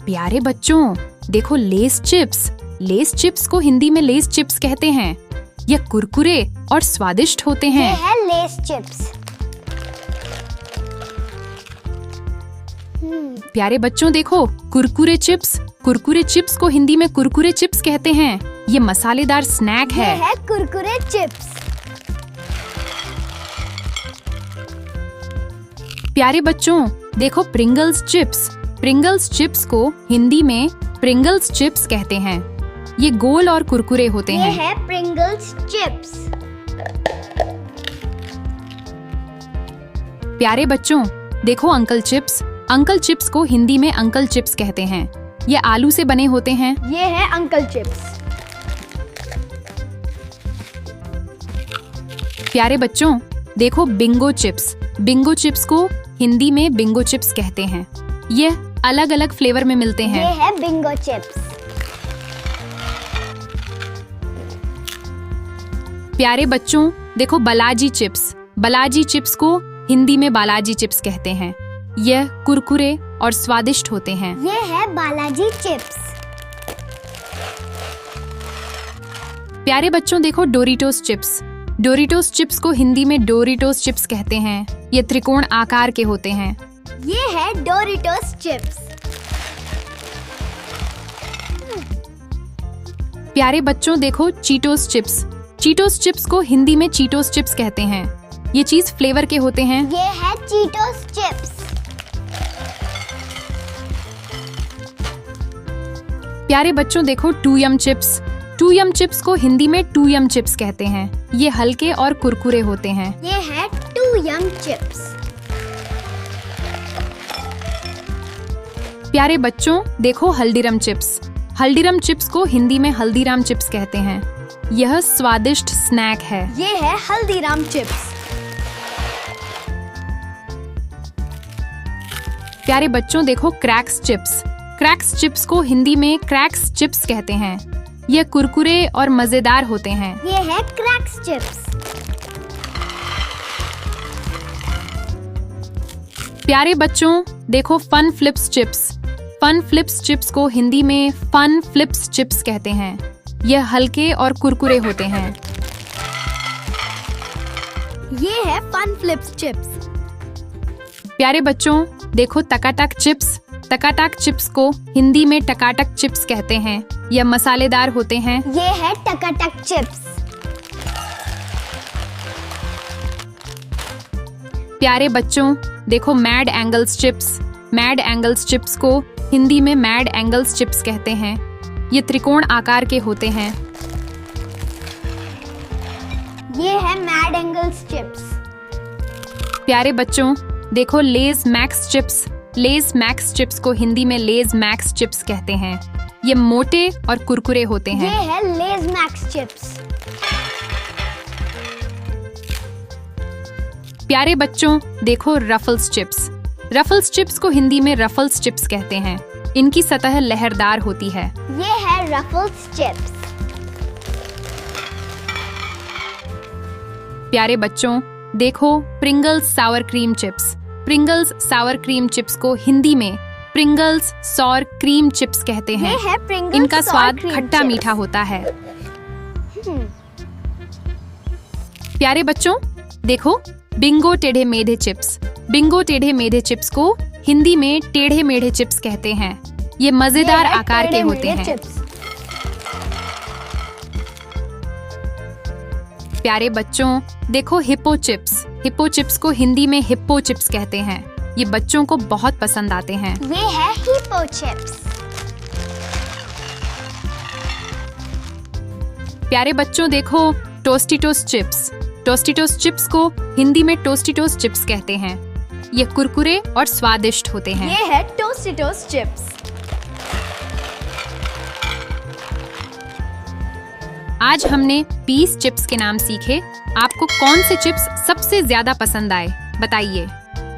प्यारे बच्चों, देखो लेस चिप्स। लेस चिप्स को हिंदी में लेस चिप्स कहते हैं। ये कुरकुरे और स्वादिष्ट होते हैं। ये है लेस चिप्स। प्यारे बच्चों देखो, कुरकुरे चिप्स। कुरकुरे चिप्स को हिंदी में कुरकुरे चिप्स कहते हैं। ये मसालेदार स्नैक है। ये है कुरकुरे चिप्स। प्यारे बच्चों देखो, प्रिंगल्स चिप्स। प्रिंगल्स चिप्स को हिंदी में प्रिंगल्स चिप्स कहते हैं। ये गोल और कुरकुरे होते हैं। ये है प्रिंगल्स चिप्स। प्यारे बच्चों देखो, अंकल चिप्स। अंकल चिप्स को हिंदी में अंकल चिप्स कहते हैं। ये आलू से बने होते हैं। ये है अंकल चिप्स। प्यारे बच्चों देखो, बिंगो चिप्स। बिंगो चिप्स को हिंदी में बिंगो चिप्स कहते हैं। ये अलग अलग फ्लेवर में मिलते हैं। ये है बिंगो चिप्स। प्यारे बच्चों देखो, बालाजी चिप्स। बालाजी चिप्स को हिंदी में बालाजी चिप्स कहते हैं। यह कुरकुरे और स्वादिष्ट होते हैं। ये है बालाजी चिप्स। प्यारे बच्चों देखो, डोरिटोस चिप्स। डोरिटोस चिप्स को हिंदी में डोरिटोस चिप्स कहते हैं। ये त्रिकोण आकार के होते हैं। ये है डोरिटोस चिप्स। प्यारे बच्चों देखो, चीटोस चिप्स। चीटोस चिप्स को हिंदी में चीटोस चिप्स कहते हैं। ये चीज फ्लेवर के होते हैं। ये है चीटोस चिप्स। प्यारे बच्चों देखो, too yumm chips. Too yumm chips को हिंदी में टू यम चिप्स कहते हैं। ये हल्के और कुरकुरे होते हैं। ये है टू यम चिप्स। प्यारे बच्चों देखो, हल्दीराम चिप्स। हल्दीराम चिप्स को हिंदी में हल्दीराम चिप्स कहते हैं। यह स्वादिष्ट स्नैक है। ये है हल्दीराम चिप्स। प्यारे बच्चों देखो, क्रैक्स चिप्स। क्रैक्स चिप्स को हिंदी में क्रैक्स चिप्स कहते हैं। यह कुरकुरे और मजेदार होते हैं। ये है क्रैक्स चिप्स। प्यारे बच्चों देखो, fun flips chips. Fun flips chips को हिंदी में फन फ्लिप्स चिप्स कहते हैं। यह हल्के और कुरकुरे होते हैं। ये है फन फ्लिप्स चिप्स। प्यारे बच्चों देखो, टकाटक चिप्स। टकाटक चिप्स को हिंदी में टकाटक चिप्स कहते हैं। यह मसालेदार होते हैं। ये है टकाटक चिप्स। प्यारे बच्चों देखो, mad angles chips. Mad angles chips को हिंदी में मैड एंगल्स चिप्स कहते हैं। ये त्रिकोण आकार के होते हैं। ये है मैड एंगल्स चिप्स। प्यारे बच्चों देखो, लेज मैक्स चिप्स। लेज मैक्स चिप्स को हिंदी में लेज मैक्स चिप्स कहते हैं। ये मोटे और कुरकुरे होते हैं। ये है लेज मैक्स चिप्स। प्यारे बच्चों देखो, रफल्स चिप्स। रफल्स चिप्स को हिंदी में रफल्स चिप्स कहते हैं। इनकी सतह लहरदार होती है। ये है रफल्स चिप्स। प्यारे बच्चों देखो, प्रिंगल्स सावर क्रीम चिप्स। प्रिंगल्स सावर क्रीम चिप्स को हिंदी में प्रिंगल्स सॉर क्रीम चिप्स कहते हैं। ये है प्रिंगल्स इनका सॉर स्वाद क्रीम खट्टा चिप्स। मीठा होता है। प्यारे बच्चों देखो, बिंगो टेढ़े मेढ़े चिप्स। बिंगो टेढ़े मेढ़े चिप्स को हिंदी में टेढ़े मेढ़े चिप्स कहते हैं। ये मजेदार ये है आकार के टेढ़े होते मेढ़े हैं। चिप्स। प्यारे बच्चों देखो, हिप्पो चिप्स। हिप्पो चिप्स को हिंदी में हिप्पो चिप्स कहते हैं। ये बच्चों को बहुत पसंद आते हैं। ये है हिप्पो चिप्स। प्यारे बच्चों देखो, टोस्टिटोस चिप्स। टोस्टिटोस चिप्स को हिंदी में टोस्टिटोस चिप्स कहते हैं। ये कुरकुरे और स्वादिष्ट होते हैं। ये है टोस्टिटोस चिप्स। आज हमने 20 चिप्स के नाम सीखे। आपको कौन से चिप्स सबसे ज्यादा पसंद आए बताइए।